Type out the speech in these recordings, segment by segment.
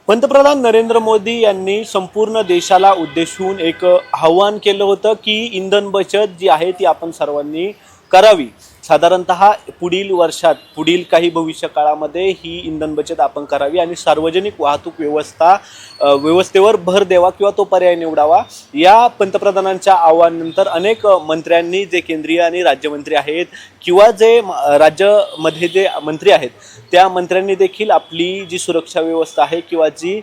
पंतप्रधान नरेंद्र मोदी यांनी संपूर्ण देशाला उद्देशून एक आव्हान केलं होतं की इंधन बचत जी आहे ती आपण सर्वांनी करावी। साधारणतः पुढील वर्षात पुढील काही भविष्य काळामध्ये ही इंधन बचत आपण करावी आणि सार्वजनिक वाहतूक व्यवस्थेवर भर द्यावा किंवा तो पर्याय निवडावा। या पंतप्रधानांच्या आव्हानानंतर अनेक मंत्र्यांनी, जे केंद्रीय आणि राज्यमंत्री आहेत किंवा जे राज्यामध्ये जे मंत्री आहेत त्या मंत्र्यांनी देखील आपली जी सुरक्षा व्यवस्था आहे किंवा जी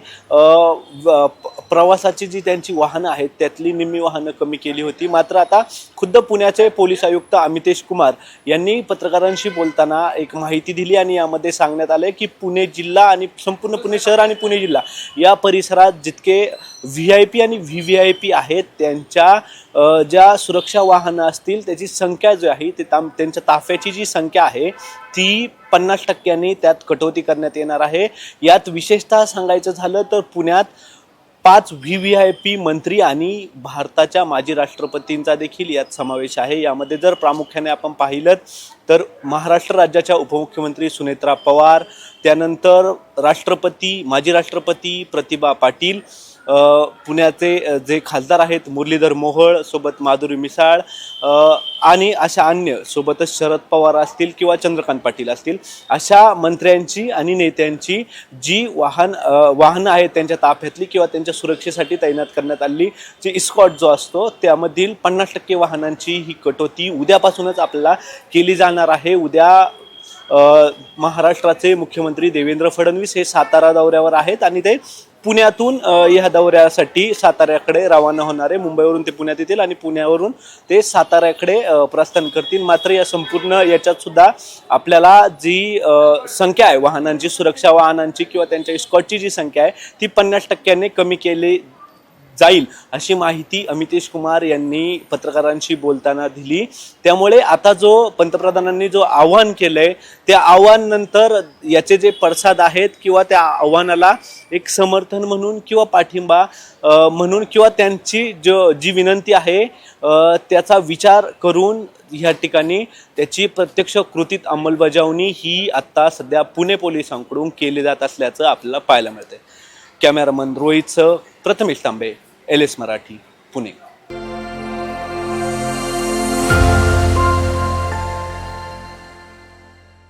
प्रवासाची जी त्यांची वाहनं आहेत त्यातली निम्मी वाहनं कमी केली होती। मात्र आता खुद्द पुण्याचे पोलीस आयुक्त अमितेश कुमार यांनी पत्रकारांशी बोलताना एक माहिती दिली आणि यामध्ये सांगण्यात आले की पुणे जिल्हा आणि संपूर्ण पुणे शहर आणि पुणे जिल्हा या परिसरात जितके VIP आणि VVIP आहेत त्यांच्या ज्या सुरक्षा वाहनं असतील त्याची संख्या जी आहे ती त्यांच्या ताफ्याची जी संख्या आहे ती 50% त्यात कटौती करण्यात येणार आहे। यात विशेषतः सांगायचं झालं तर पुण्यात 5 VVIP मंत्री आणि भारताच्या माजी राष्ट्रपतींचा देखील यात समावेश आहे। यामध्ये जर प्रामुख्याने आपण पाहिलं तर महाराष्ट्र राज्याच्या उपमुख्यमंत्री सुनेत्रा पवार, त्यानंतर माजी राष्ट्रपती प्रतिभा पाटील, पुण्याचे जे खासदार आहेत मुरलीधर मोहोळ, सोबत माधुरी मिसाळ आणि अशा अन्य, सोबतच शरद पवार असतील किंवा चंद्रकांत पाटील असतील, अशा मंत्र्यांची आणि नेत्यांची जी वाहनं आहेत त्यांच्या ताफ्यातली किंवा त्यांच्या सुरक्षेसाठी तैनात करण्यात आलेली जी इस्कॉट जो असतो त्यामधील 50% वाहनांची ही कटौती उद्यापासूनच आपल्याला केली जाणार आहे। उद्या महाराष्ट्राचे मुख्यमंत्री देवेंद्र फडणवीस हे सातारा दौऱ्यावर आहेत आणि ते पुण्यातून या दौऱ्यासाठी साताऱ्याकडे रवाना होणार आहे। मुंबईवरून ते पुण्यात येतील आणि पुण्यावरून ते साताऱ्याकडे प्रस्थान करतील। मात्र या संपूर्ण याच्यात सुद्धा आपल्याला जी संख्या आहे वाहनांची, सुरक्षा वाहनांची किंवा त्यांच्या स्कॉटची जी संख्या आहे ती 50% कमी केली जाईल अशी माहिती अमितेश कुमार यांनी पत्रकारांशी बोलताना दिली। त्यामुळे आता जो पंतप्रधानांनी जो आव्हान केलंय त्या आव्हानानंतर याचे जे पडसाद आहेत किंवा त्या आव्हानाला एक समर्थन म्हणून किंवा पाठिंबा म्हणून किंवा त्यांची जी विनंती आहे त्याचा विचार करून या ठिकाणी त्याची प्रत्यक्ष कृतीत अंमलबजावणी ही आता सध्या पुणे पोलिसांकडून केली जात असल्याचं आपल्याला पाहायला मिळते। कॅमेरामन रोहितसह प्रथमेश तांबे, LS मराठी, पुणे।